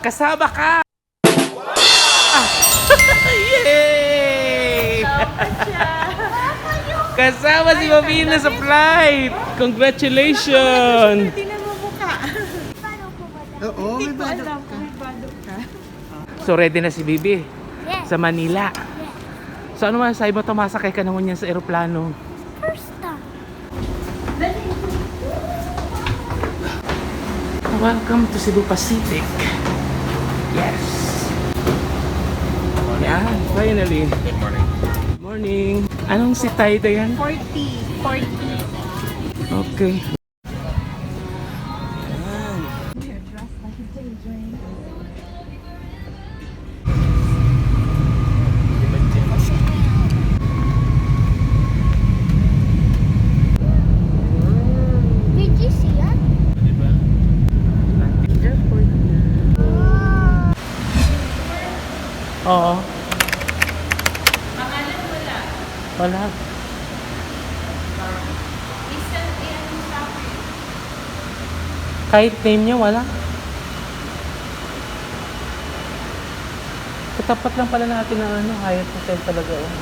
Kasama ka! Yay! Kasama si Mabina sa flight! Congratulations! Hindi na mabukha. Oo, may badok Alam ka. ko may badok ka. So ready na si Bibi Yes. sa Manila. Yes. So ano man, sabi mo tumasakay ka naman yan sa aeroplano? First time. Welcome to Cebu Pacific. Yes. Yan, finally. Good morning. Morning. Anong si Taida yan? 40. Okay. BGC yan? Diba? Airport na. Oo. Wala. Kahit name niya, wala. Katapat lang pala natin ng ano, Hyatt Hotel talaga. Oh.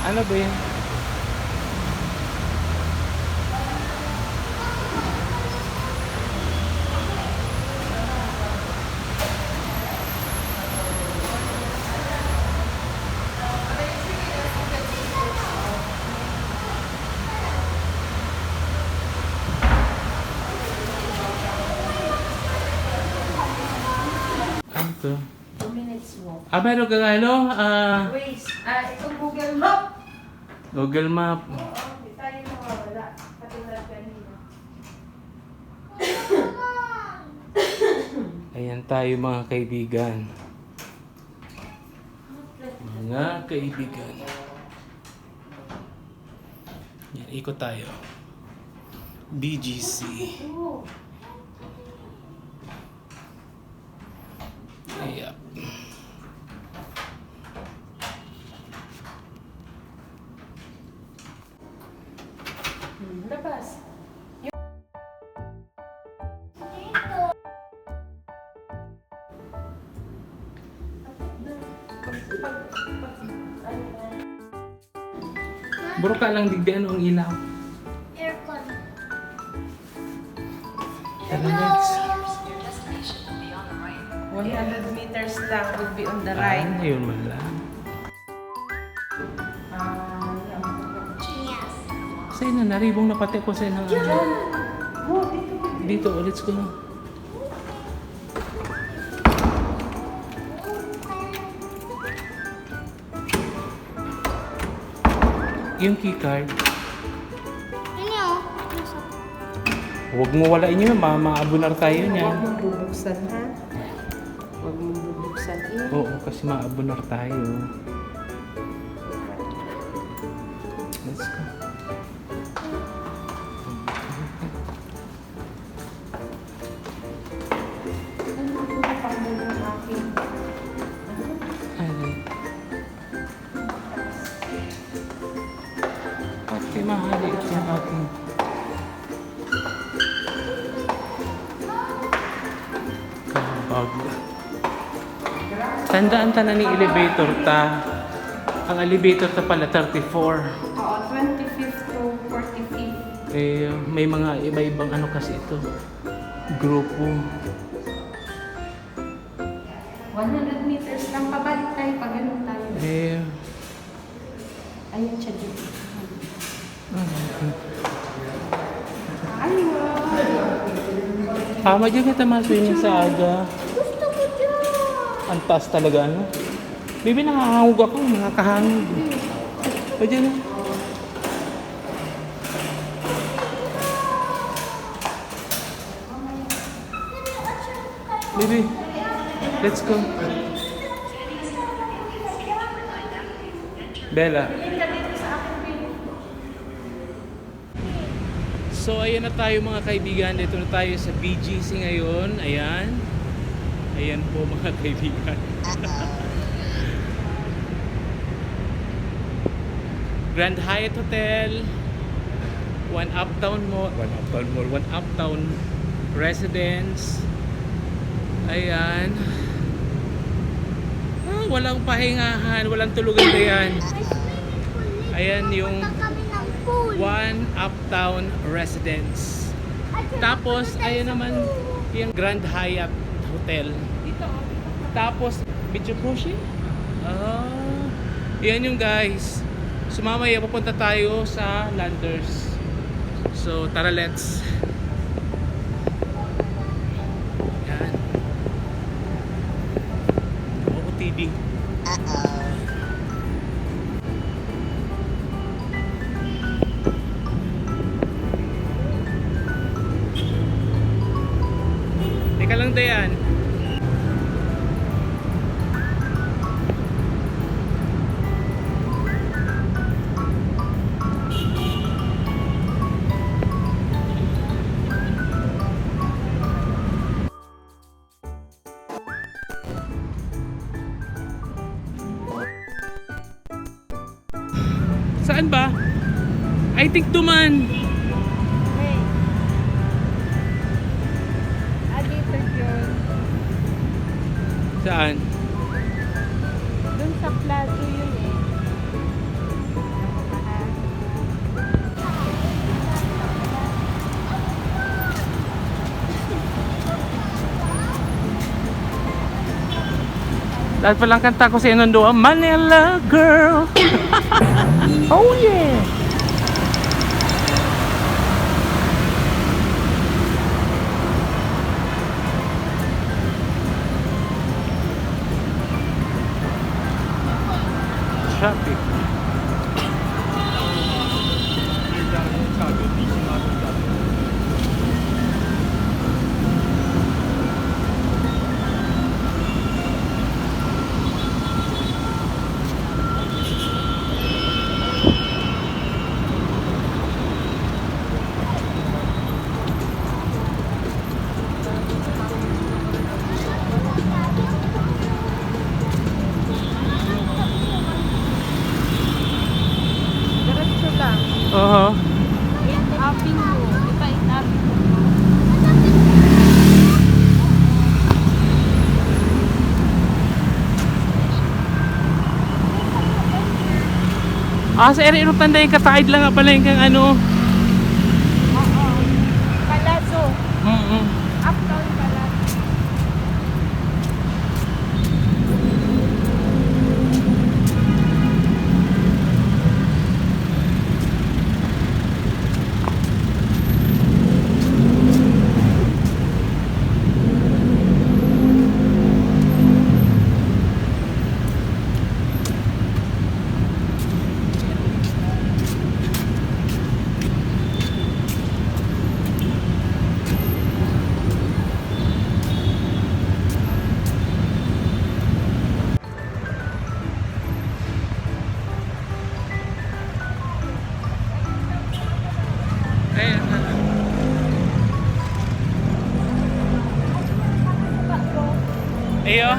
Ano ba yan? Ano to? 2 minutes walk. Meron kang ano? Waze. Itong Google Map. Google Map. Oo, hindi tayo mawawala. Katulad kanina. Ayan tayo mga kaibigan. Mga kaibigan. Yan, ikot tayo. BGC. Ayan. Labas. Buro ka lang digdi ano ang ilaw. Aircon. Tara next. 100 meters lang would be on the right. Ayun man lang. Yes. Sa'yo na, naribong na pati ako sa'yo na. Dito, let's go. Yung keycard. Ano? Nasa Huwag mo walain yun, maabunar tayo Huwag niyan. mong bubuksan ha. Huwag mong bubuksan Oo, kasi maabunar tayo. Let's go. Alright. Okay, mahali ito yung ating bag. Tandaan ta na ni elevator ta. Ang elevator ta pala 34. Oo, 25th to 45th. Eh, may mga iba-ibang ano kasi ito. Grupo. 100 meters lang pabalik tayo pag ganun tayo. Eh, Ayun siya dito. tama dyan kita masuyin sa aga. gusto ko dyan. Ang taas talaga, ano? Bibi, nakahangog ako. Nakakahangog. O dyan na. Bibi, let's go. Bella. So ayan na tayo mga kaibigan. Dito na tayo sa BGC ngayon. Ayan. Ayan po mga kaibigan. Grand Hyatt Hotel. One Uptown Residence. Ayan. Walang pahingahan, walang tulugan na yan. Ayan yung Kami ng pool. One Uptown Residence. Tapos, ayan naman yung Grand Hyatt Hotel. Tapos, Mitsubishi. Yan yung guys. So, mamaya pupunta tayo sa Landers. So, tara let's. Yan. OOTD. Teka lang Dayan. Saan ba? I think Duman. Hey. Dito yun. Saan? Doon sa plaza yun eh. Lahat palang kanta ko sa Inondo, Manila Girl. Oh yeah. Traffic. Diretso lang. Oo. Upping mo. Ipa-upping mo. Sa area ng Tanday, kataid lang nga pala yung kang ano. Oo. Palazzo. Mm-mm. Uptown Palazzo. Ayan. Ayo.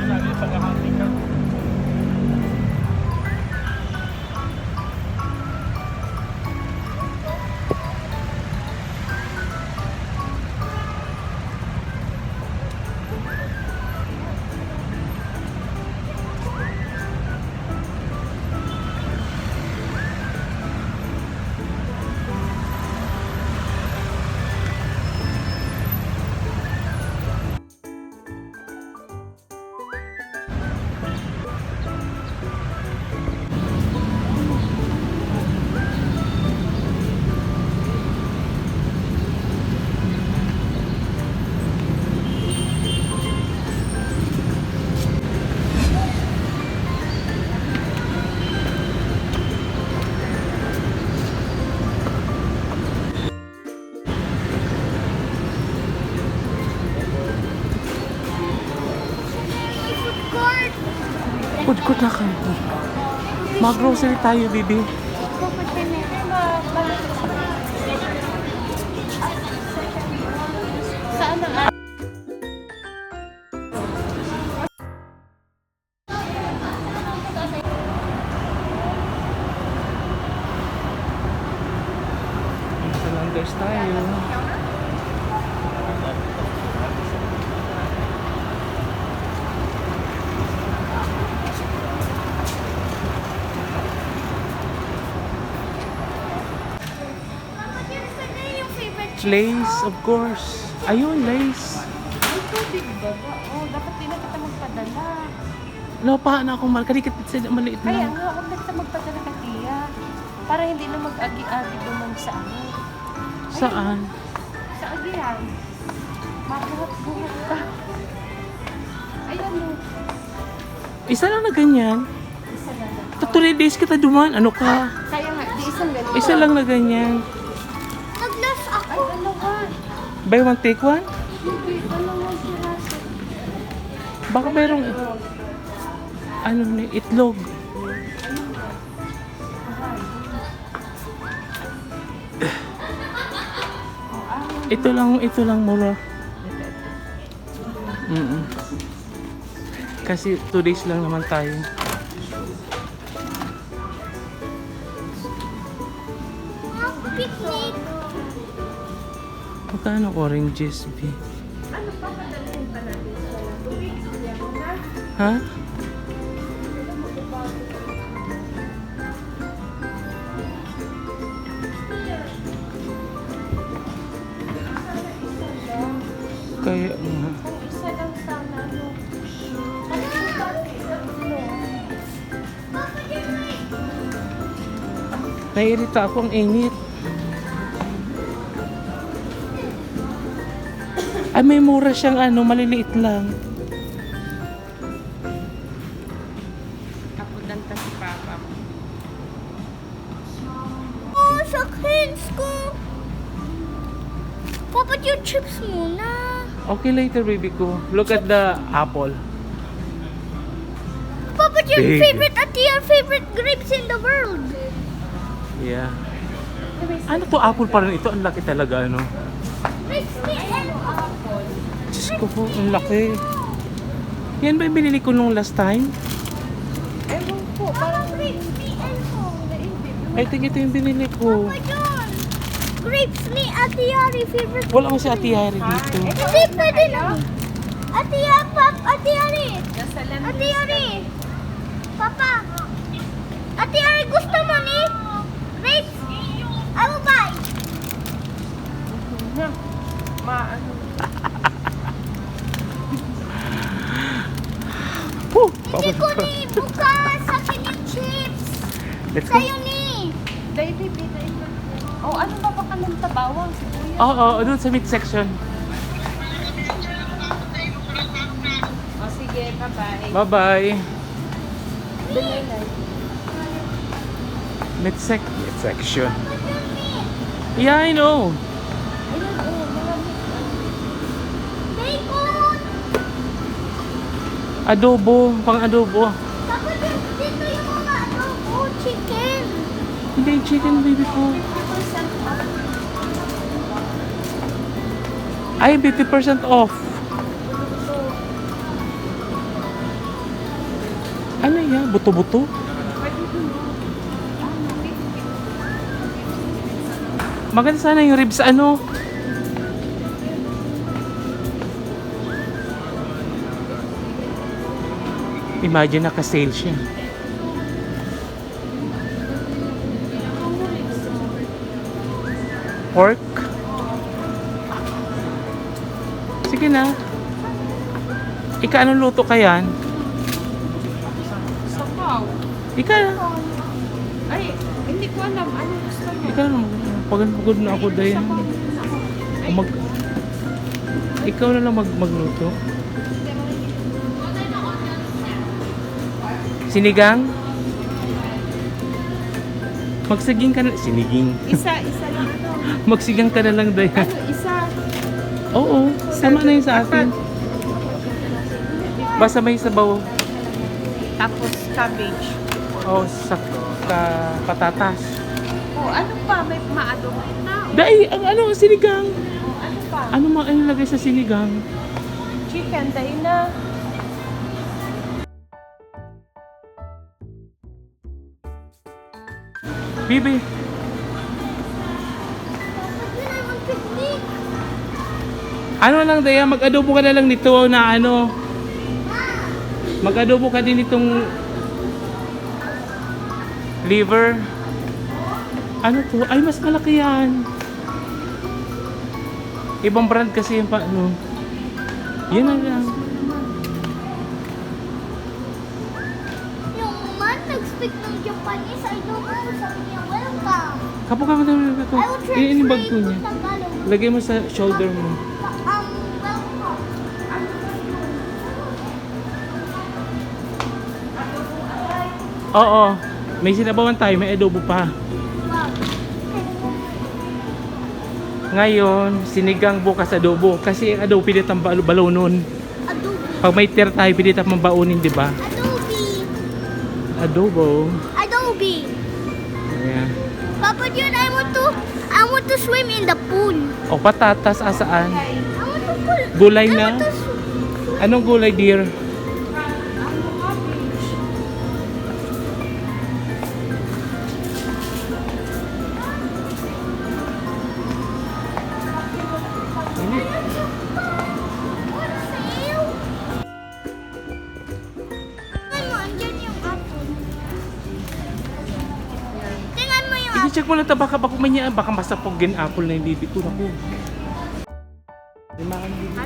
Food court na kayo. Mag-grocery tayo, bibi. ng Salanders tayo. Mama, here's the name yung favorite chips Lace, ko. of course. Ayun, lace. Ay, tubig ba? Oh, dapat di na kita magpadala. No, pa na akong kadikit sa maliit Kaya na. nga, huwag na kita magpadala ka tiya. Para hindi na mag-agi-agi naman sa ano. Saan? Sa agihan. Mabuhat-buhat ka. Ayan mo. Isa lang na ganyan. Isa na lang. 3 days kita duman. Ano ka? Kaya nga, di isang ganito. Isa lang na ganyan. Nag-loss Ay, ako. dalawa. Buy one, take one? Hindi, dalawang siraso. Baka mayroong ano ni itlog. Ito lang mura. Kasi 2 days lang naman tayo. Picnic. Magkano oranges, B? Ano pa padalhin pa natin sa tubig? Yan na. Ha? Kaya nga. Kung isa lang sana, no? Naiirita ako ang init. Ay, may mura siyang ano, maliliit lang. Kapudanta si Papa. Oh, sa hands ko. Papa, yung chips muna. Okay, later, baby ko. Look at the apple. Papa, your Big. favorite at your favorite grapes in the world. Yeah. Ano to? Apple pa rin ito. Ang laki talaga, ano? Grapes ni Elmo. Diyos ko po, ang laki. Yan ba yung binili ko nung last time? Ewan po, Papa, parang grapes ni Elmo. I think ito yung binili ko. Papa John, grapes ni Ate Yari, favorite. Wala ko si Ate Yari dito. Hindi, pwede na. Ate Yari, Ate Yari. nasa land. Ate Yari. Papa. Ate Yari, gusto mo ni grapes? I will buy. Na. Maano. Woo! Hindi ko ni bukas. Sa akin yung chips. Let's go. Sa'yo ni. Baby, binay mo. Oh, ano ba baka ng tabawang si Kuya? Oo, doon sa mid section. Oh, sige, bye-bye. Bye-bye. Binay na. Mid section. Yeah, I know. Ayun, oh, marami. Bacon. Adobo, pang adobo. Tapos dito yung mga adobo, chicken. Hindi, chicken baby ko. 50% off. Ay, 50% off. Ano yan? Buto-buto? Pwede din mo. Maganda sana yung ribs ano. Imagine naka-sale siya. Pork? Sige na. Ika, anong luto ka yan? Sabaw. Ika na. Ay, hindi ko alam. Ano gusto mo? Ika na. Pagod na ako dahil. Ikaw na lang magluto. Sinigang? Magsiging ka na. Siniging. Isa lang ano. Magsigang ka na lang dahil. Ano, isa. Oo, tama na yun sa atin. Basta may sabaw. Tapos cabbage. O sa patatas. Oh, ano pa? May maadobong na. Dahil, ang ano, sinigang. Oh, ano pa? Ano mga inilagay sa sinigang? Chicken, dahil na. Bibi, Papa, yun ay mag-picnic. ano lang Daya, mag-adobo ka na lang nito na ano. Mag-adobo ka din itong liver. Ano to? Ay, mas malaki yan. Ibang brand kasi yung ano. Yan na lang. Yung man nag-speak ng Japanese, I don't know. Sabi niya, welcome. Kapag ka madami ito. I will Iyan yung bag translate ko to niya. Tagalog. Lagay mo sa shoulder mo. Welcome. Oo. May sinabawan tayo, may adobo pa. Wow. Ngayon, sinigang bukas adobo. Kasi ang adobo pilit ang balon. Adobe. Pag may tira tayo, pilit ang mabaunin, di ba? Adobe. Adobo. Adobe. Ayan. Papa, yun, I want to swim in the pool. O patatas, asaan? I want to pool. Gulay I na? want to swim. Anong gulay, dear? Init. On sale. Tingnan mo, andyan yung apple. Tingnan mo yung apple. I-check mo lang ito, baka kumanya, baka masapogin apple na yung bibi ko. Naku. Limakan bibi.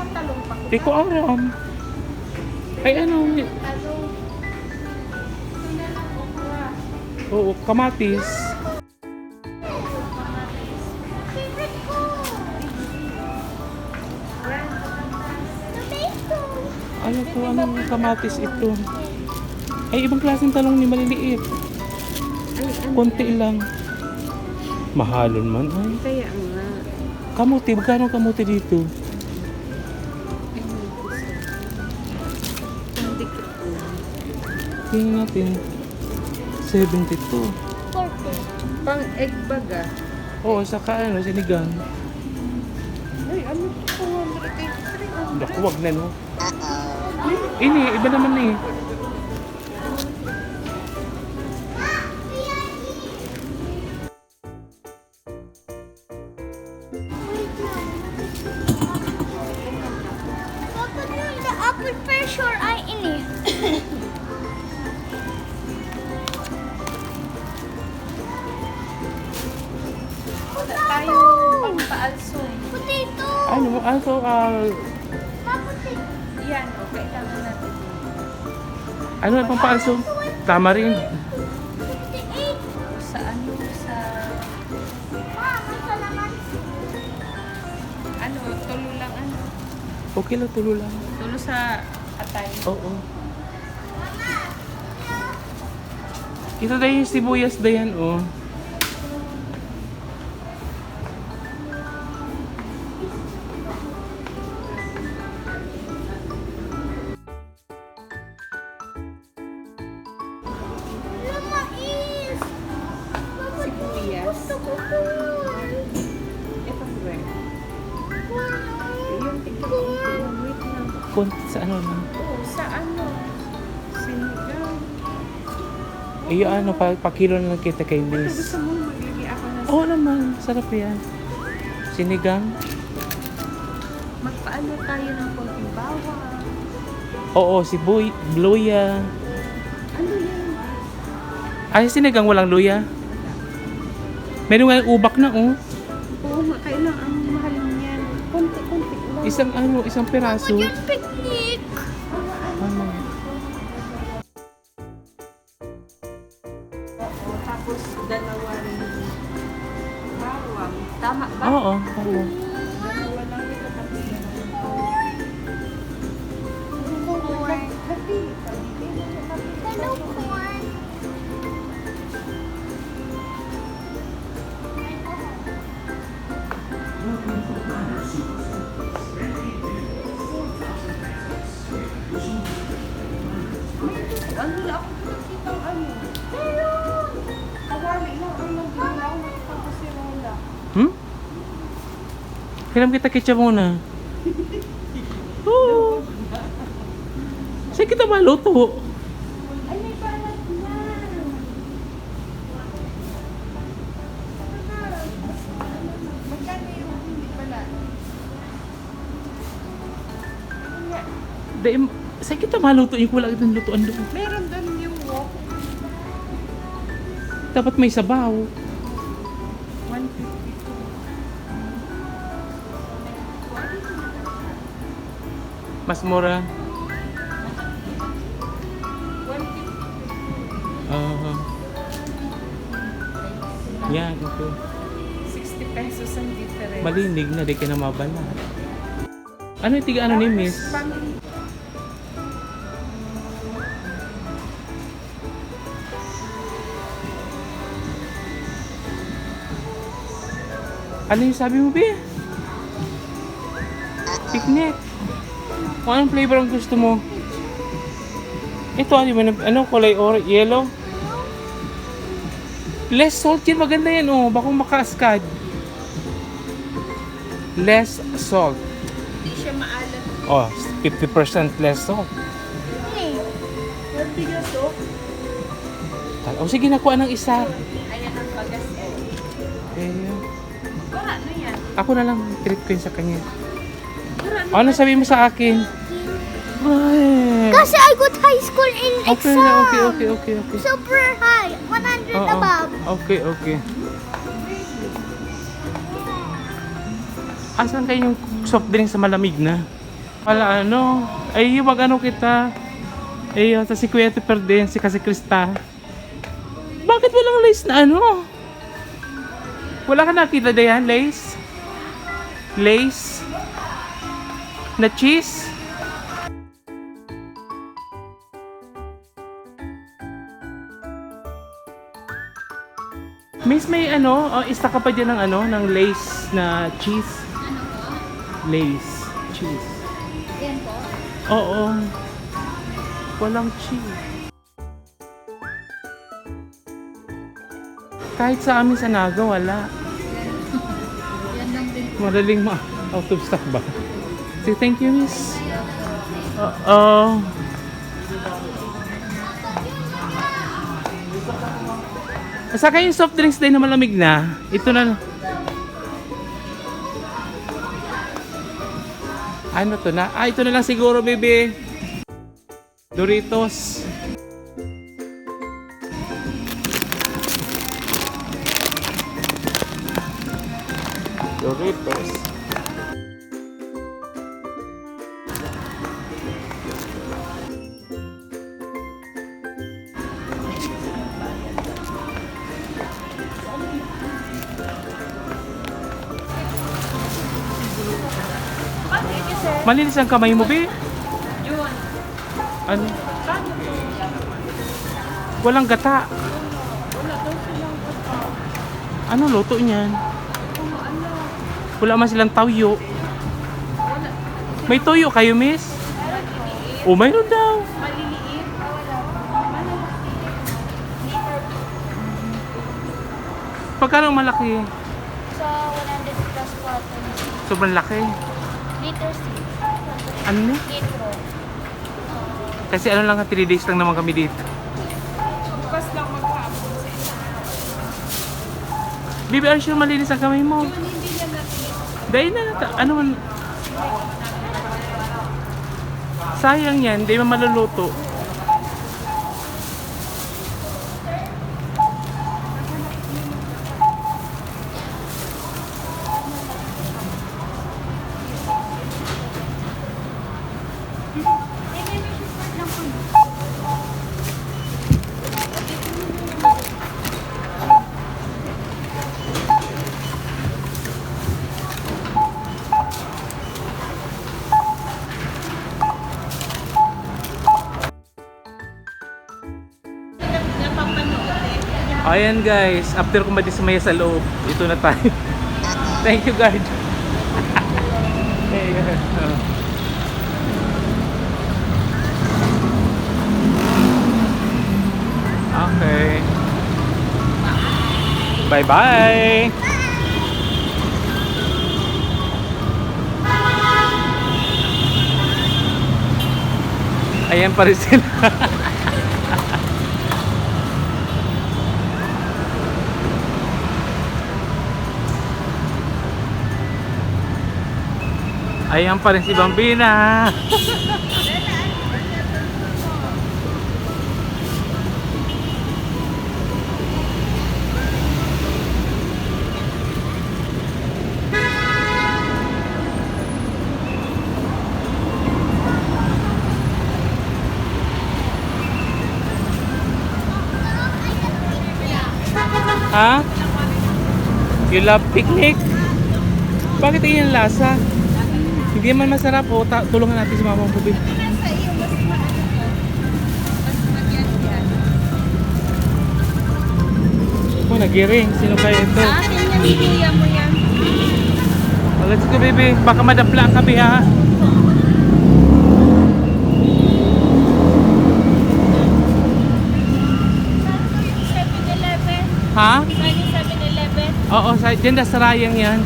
Talong pa. Di ko aram. Ay ano, Talong. oo, kamatis. Favorite ko. Tomato. Ano to, anong kamatis ito? Ay, ibang klaseng talong ni maliliit. Konti lang. Mahalon man ay. Kaya nga. Kamuti, magkano ang kamuti dito? Tingnan natin. 72. Purple. Pang egg baga. Oo, saka ano, sinigang. Ay, ano to? 283. Naku, wag na no. Ini, iba naman eh. Wait lang. Papa, yun, the apple for sure ay ini. Tayo pang-paalsong. Potato. Ano, also, Potato. Yan, okay. Kailangan natin. ano ang pampaalso? Tama rin. 58. Sa ano, sa... Mama, salamat. Ano, tulo lang ano. Okay lang, tulo lang. Tulo sa atay. Oo. Ito na yung sibuyas na yan, oh. Mais. Papa, Sibuyas. gusto ko corn. Ito, corn. Corn. Yung tignan. Wait lang. Konti sa ano lang. Oo, sa ano? Sinigang. Ay, ano, pa-kilo na lang kita kay Ito, Miss. gusto mo maglagay ako ng... Oo naman, sarap yan. Sinigang. Magpaano tayo ng konting bawang. Oo, luya. Ano yan? Ay, sinigang walang luya. Meron nga yung ubak na, oh. Oo nga, kailangan ang mahal niyan. Konti-konti lang. Isang piraso. Yun, picnic. Ano? Oo, tapos dalawa rin bawang. Tama ba? Oo. Dalawa lang ito, tapos dalawa. Corn. Happy. Hello, corn. Ano wala ako nakikita ang ano. Meron! Kawali lang ang nagdala ako nakikita si Rola. Hmm? Pakiram kita ketchup muna. Oo. Saan kita maluto? Ay, may balat na. Magkano yung hindi balat? Dahil, saan kita maluto? Yung wala kitang lutuan doon. Meron doon yung wok. Dapat may sabaw. 152. Mas mura. 150. Yan, okay. 60 pesos ang difference. Malinig na, di ka na mabala. Ano yung tiga ano ni Miss? Pang- Ano yung sabi mo, Bi? Picnic. Kung anong flavor ang gusto mo? Ito, ano kulay yellow? Less salt yan, maganda yan oh. Bakong makaaskad. Less salt. Hindi siya maalat. Oh, 50% less salt. Mabigat to. Oh, sige, nakuha ng isa. Ayan ang bagas ko. Eh, Para ano yan? ako na lang treat ko yun sa kanya. Para ano? Ano sabi mo sa akin? Ay. Kasi I got high school in Okay exam. na, okay. Super high. 100 Oo, above. okay. Asan kayo yung soft drink sa malamig na? Wala ano? Ay, wag ano kita. Ay, si Kuya Tipper din, si kasi Krista. Bakit walang lace na ano? Wala ka nakita na yan, lace? Lace? Na cheese? Miss, may ano, isa ka pa dyan ng ano, ng lace na cheese. Lace, cheese. Yan po. Oo. Walang cheese. Kahit sa amin sa Naga, wala. Yan lang din. Madaling out of stock ba? Say thank you, miss. Oo. Saka yung soft drinks din na malamig na. Ito na. Ano to na? Ah, ito na lang siguro, baby. Doritos. Doritos. Malinis ang kamay mo, be? Yun. Ano? Walang gata. Wala daw silang kata. Ano luto niyan? Kung ano. Wala man silang tawyo. Wala. May toyo kayo, miss? O, mayroon daw. Maliliit. Pagkano ang malaki? So, 100 plus cotton. Sobrang laki. Liter 6. Ano ni? Litro. Kasi ano lang, 3 days lang naman kami dito. Bukas lang maghapon sa isa. Bibi, are you sure malinis ang kamay mo? Yun, hindi niya natin. Dahil na, ano man. Sayang yan, di man maluluto. Ayan guys, after ko madismaya sa loob, ito na tayo. Thank you God. Hey, okay. Bye bye. Ayan pa rin sila. Ayan pa rin si Bambina. Ha? You love picnic? Bakit yung lasa? Hindi man masarap o tulungan natin si Mama Bubi. Nasa iyo, mas maano ko. Mas magyan-yan. Oh, nagiring. Sino kaya ito? Sa akin yan, kuya mo yan. Oh, let's go, baby. Baka madapla ka, ha? Saan yung 7-Eleven? Ha? Saan yung 7-Eleven? Oo, dyan na sarayang yan.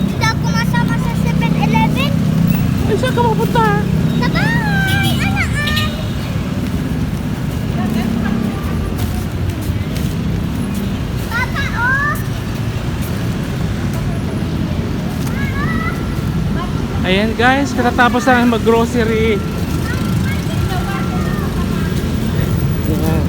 Hindi ako masama sa 7-Eleven. Ay, saan ka mapunta? Sa bahay! Anaan! Papa, oh! Ayan guys, katatapos na mag-grocery. Ayan.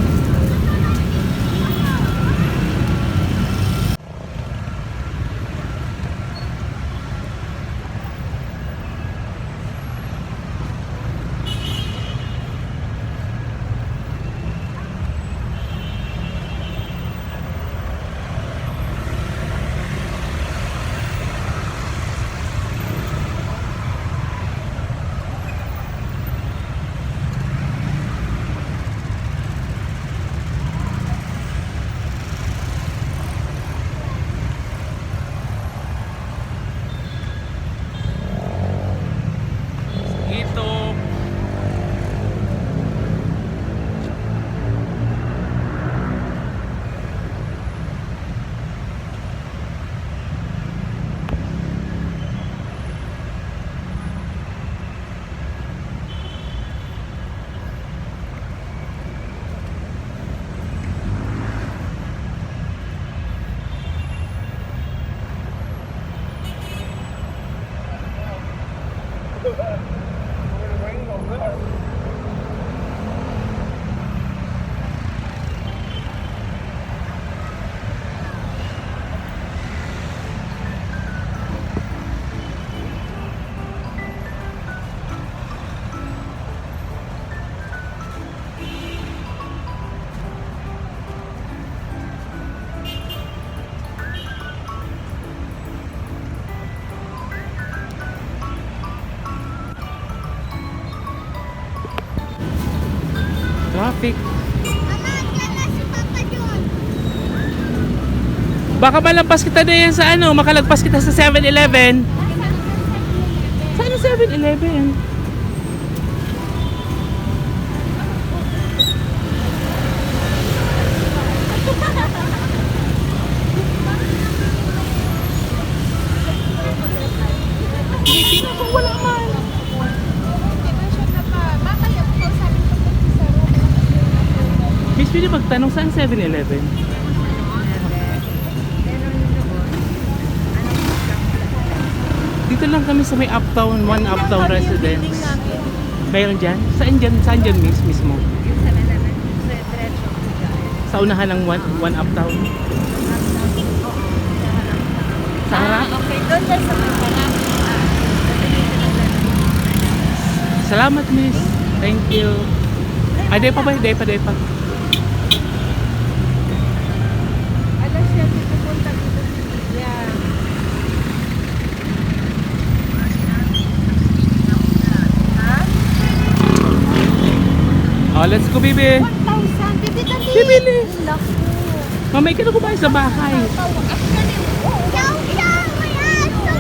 Ito. Traffic. Mama, andyan na si Papa John. Baka malampas kita na yan sa ano, makalagpas kita sa 7-Eleven. Saan yung 7-Eleven? Hindi na kung wala man. Miss, pwede magtanong saan 7-Eleven? Dito lang kami sa may uptown, one uptown residence. Mayroon dyan? Saan dyan? Saan dyan, Miss, mismo? Sa unahan ng one uptown? Sa harap? Okay, doon dyan sa may harap. Salamat, Miss. Thank you. Ay, day pa ba? Day pa, day pa. Alas siya, pupunta dito si Lydia. Ha? Oh, let's go, baby. 1,000. Bibili. Bibili. Naku. Mamay ka na kumain sa bahay. Chow chow! May aso!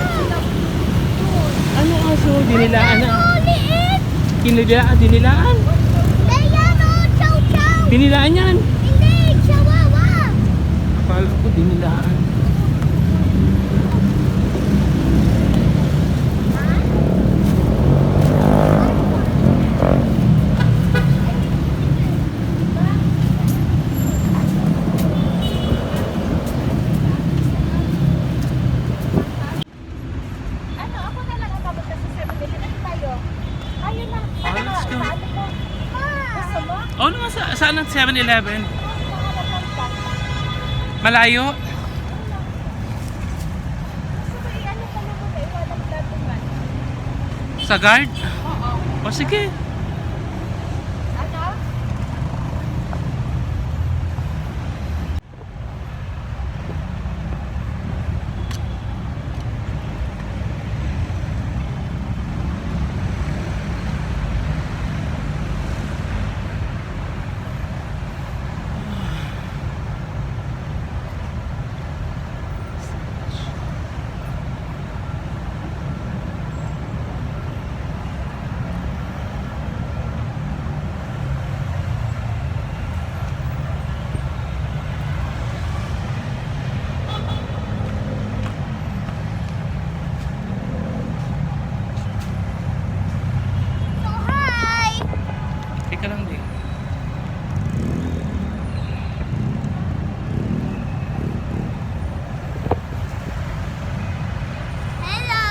Ano aso? Dinilaan na. Oh, liit! Dinilaan. Ayan, oh! Chow chow! Dinilaan yan. Hindi, chihuahua. Akala ko dinilaan. Ano, ako na lang ang papunta sa 7-Eleven. Ano tayo? Tayo na. Oh, let's go. Sa ano ko? Gusto mo? Oh, naman saan ang 7-Eleven? Malayo? Gusto ko i-ano ka na muna. Iwanan mo natin man. Sa guard? Oo. O sige. Ano? So, hi. Teka lang din. Hello.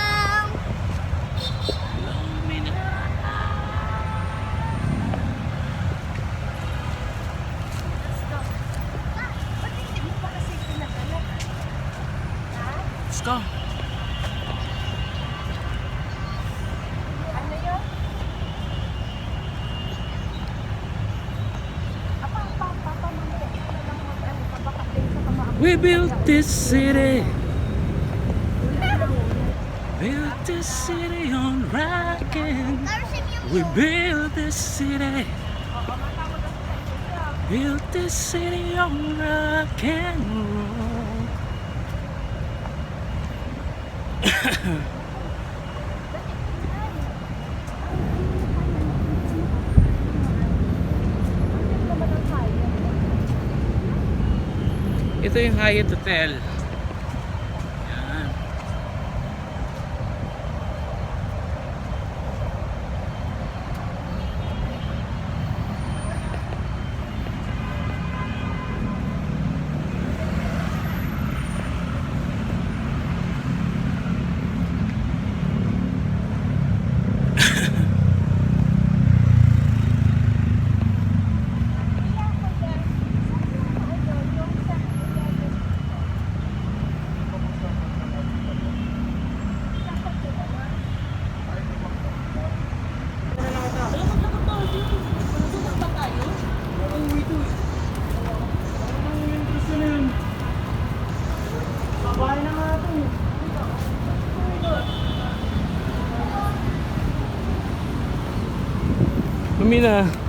Ba't hindi mo pa kasi pinagano? Let's go. Ano yun? Papa, mamaya. Ano lang mag-ano ka? Baka din sa kamaang. We built this city. Built this city on rock and we built this city. Built this city on rock and roll. Ito yung Hyatt Hotel. Yan. Lumina.